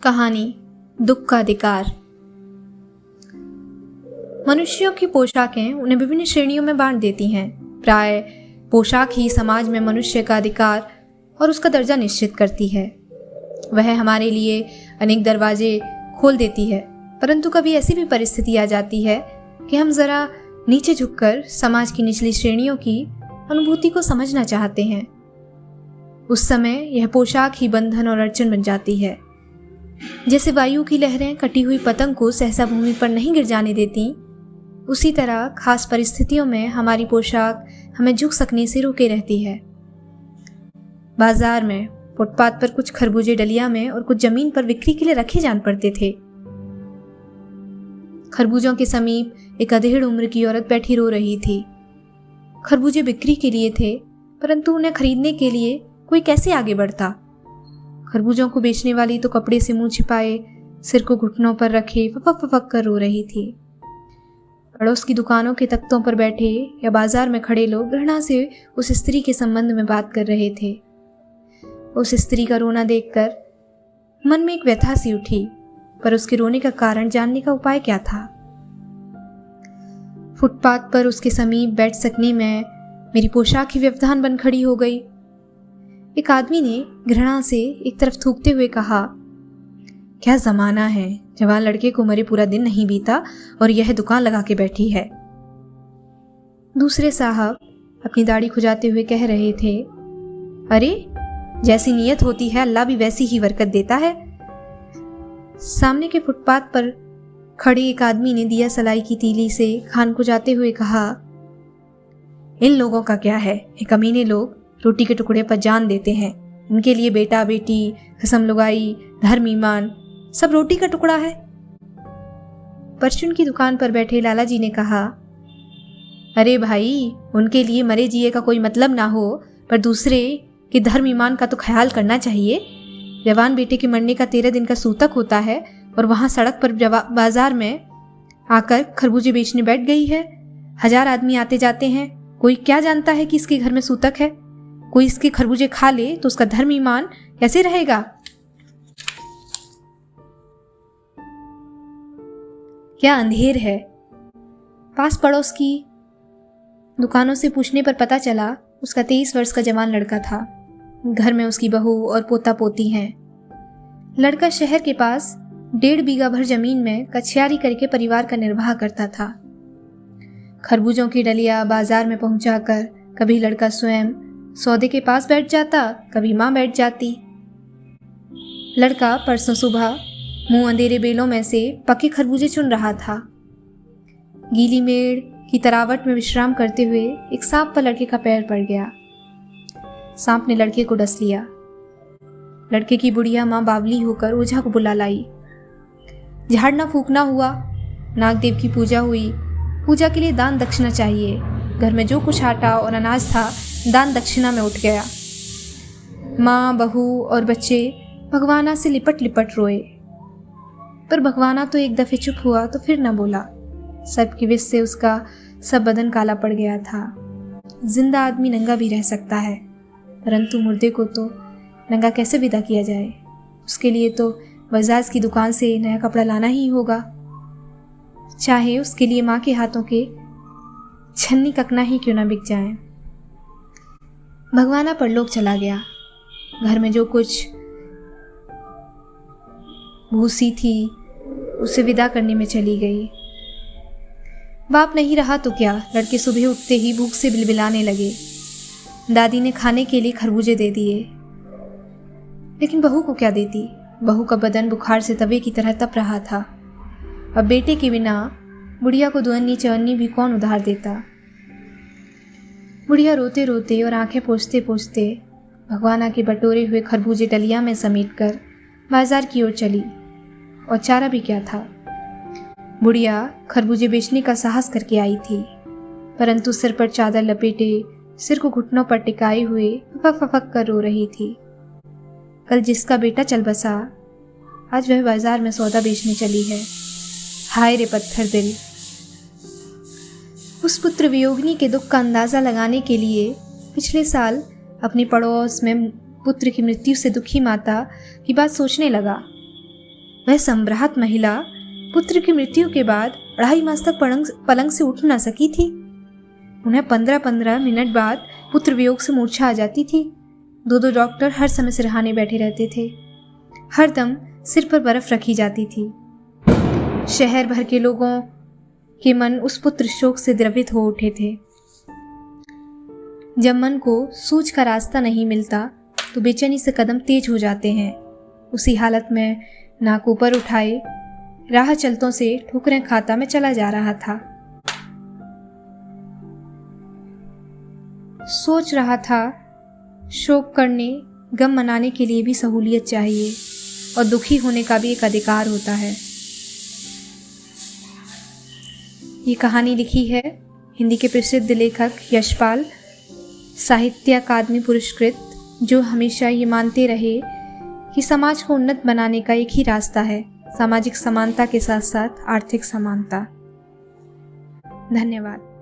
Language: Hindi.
कहानी दुख का अधिकार। मनुष्यों की पोशाकें उन्हें विभिन्न श्रेणियों में बांट देती हैं। प्राय पोशाक ही समाज में मनुष्य का अधिकार और उसका दर्जा निश्चित करती है। वह हमारे लिए अनेक दरवाजे खोल देती है, परंतु कभी ऐसी भी परिस्थिति आ जाती है कि हम जरा नीचे झुककर समाज की निचली श्रेणियों की अनुभूति को समझना चाहते हैं। उस समय यह पोशाक ही बंधन और अड़चन बन जाती है। जैसे वायु की लहरें कटी हुई पतंग को सहसा भूमि पर नहीं गिर जाने देती, उसी तरह खास परिस्थितियों में हमारी पोशाक हमें झुक सकने से रोके रहती है। बाजार में फुटपाथ पर कुछ खरबूजे डलिया में और कुछ जमीन पर बिक्री के लिए रखे जान पड़ते थे। खरबूजों के समीप एक अधेड़ उम्र की औरत बैठी रो रही थी। खरबूजे बिक्री के लिए थे, परंतु उन्हें खरीदने के लिए कोई कैसे आगे बढ़ता। खरबूजों को बेचने वाली तो कपड़े से मुंह छिपाए, सिर को घुटनों पर रखे फपक फपक कर रो रही थी। पड़ोस की दुकानों के तख्तों पर बैठे या बाजार में खड़े लोग घृणा से उस स्त्री के संबंध में बात कर रहे थे। उस स्त्री का रोना देखकर मन में एक व्यथा सी उठी, पर उसके रोने का कारण जानने का उपाय क्या था। फुटपाथ पर उसके समीप बैठ सकने में मेरी पोशाक ही व्यवधान बन खड़ी हो गई। एक आदमी ने घृणा से एक तरफ थूकते हुए कहा, क्या जमाना है, जवान लड़के को मरे पूरा दिन नहीं बीता और यह दुकान लगा के बैठी है। दूसरे साहब अपनी दाढ़ी खुजाते हुए कह रहे थे, अरे जैसी नीयत होती है अल्लाह भी वैसी ही बरकत देता है। सामने के फुटपाथ पर खड़े एक आदमी ने दिया सलाई की तीली से खान खुजाते हुए कहा, इन लोगों का क्या है, ये कमीने लोग रोटी के टुकड़े पर जान देते हैं। इनके लिए बेटा बेटी, कसम लुगाई, धर्म ईमान सब रोटी का टुकड़ा है। परचून की दुकान पर बैठे लाला जी ने कहा, अरे भाई, उनके लिए मरे जिए का कोई मतलब ना हो, पर दूसरे के धर्म ईमान का तो ख्याल करना चाहिए। जवान बेटे के मरने का 13 दिन का सूतक होता है और वहां सड़क पर बाजार में आकर खरबूजे बेचने बैठ गई है। 1000 आदमी आते जाते हैं, कोई क्या जानता है कि इसके घर में सूतक है। कोई इसके खरबूजे खा ले तो उसका धर्म ईमान कैसे रहेगा। क्या अंधेर है। पास पड़ोस की दुकानों से पूछने पर पता चला उसका 23 वर्ष का जवान लड़का था। घर में उसकी बहू और पोता पोती हैं। लड़का शहर के पास 1.5 बीघा भर जमीन में कछियारी करके परिवार का निर्वाह करता था। खरबूजों की डलिया बाजार में पहुंचाकर कभी लड़का स्वयं सौदे के पास बैठ जाता, कभी मां बैठ जाती। लड़का परसों सुबह मुंह अंधेरे बेलों में से पके खरबूजे चुन रहा था। गीली मेड़ की तरावट में विश्राम करते हुए एक सांप पर लड़के का पैर पड़ गया। सांप ने लड़के को डस लिया। लड़के की बुढ़िया मां बावली होकर ओझा को बुला लाई। झाड़ना फूकना हुआ, नागदेव की पूजा हुई। पूजा के लिए दान दक्षिणा चाहिए। घर में जो कुछ आटा और अनाज था दान दक्षिणा में उठ गया। माँ, बहू और बच्चे भगवाना से लिपट लिपट रोए, पर भगवाना तो एक दफे चुप हुआ तो फिर न बोला। सबकी विष से उसका सब बदन काला पड़ गया था। जिंदा आदमी नंगा भी रह सकता है, परंतु मुर्दे को तो नंगा कैसे विदा किया जाए। उसके लिए तो बजाज की दुकान से नया कपड़ा लाना ही होगा, चाहे उसके लिए माँ के हाथों के छन्नी ककना ही क्यों ना बिक जाए। भगवाना परलोक चला गया। घर में जो कुछ भूसी थी उसे विदा करने में चली गई। बाप नहीं रहा तो क्या, लड़के सुबह उठते ही भूख से बिलबिलाने लगे। दादी ने खाने के लिए खरबूजे दे दिए, लेकिन बहू को क्या देती। बहू का बदन बुखार से तवे की तरह तप रहा था। अब बेटे के बिना बुढ़िया को 2 अन्नी चवन्नी भी कौन उधार देता। बुढ़िया रोते रोते और आंखें पोंछते पोंछते भगवाना के बटोरे हुए खरबूजे डलिया में समेटकर बाजार की ओर चली। और चारा भी क्या था। बुढ़िया खरबूजे बेचने का साहस करके आई थी, परंतु सिर पर चादर लपेटे, सिर को घुटनों पर टिकाए हुए फफक फफक कर रो रही थी। कल जिसका बेटा चल बसा, आज वह बाजार में सौदा बेचने चली है। हाय रे पत्थर दिल। उस पुत्र वियोगिनी के दुख का अंदाजा लगाने के लिए पिछले साल अपने पड़ोस में पुत्र की मृत्यु से दुखी माता की बात सोचने लगा। वह सम्भ्रात महिला पुत्र की मृत्यु के बाद 2.5 मास तक पलंग से उठ न सकी थी। उन्हें 15-15 मिनट बाद पुत्र वियोग से मूर्छा आ जाती थी। 2 डॉक्टर हर समय सिरहाने बैठे रहते थे। हर दम सिर पर बर्फ रखी जाती थी। शहर भर के लोगों के मन उस पुत्र शोक से द्रवित हो उठे थे। जब मन को सूझ का रास्ता नहीं मिलता तो बेचैनी से कदम तेज हो जाते हैं। उसी हालत में नाक ऊपर उठाए राह चलतों से ठोकरें खाता में चला जा रहा था। सोच रहा था, शोक करने, गम मनाने के लिए भी सहूलियत चाहिए और दुखी होने का भी एक अधिकार होता है। ये कहानी लिखी है हिंदी के प्रसिद्ध लेखक यशपाल, साहित्य अकादमी पुरस्कृत, जो हमेशा ये मानते रहे कि समाज को उन्नत बनाने का एक ही रास्ता है, सामाजिक समानता के साथ साथ आर्थिक समानता। धन्यवाद।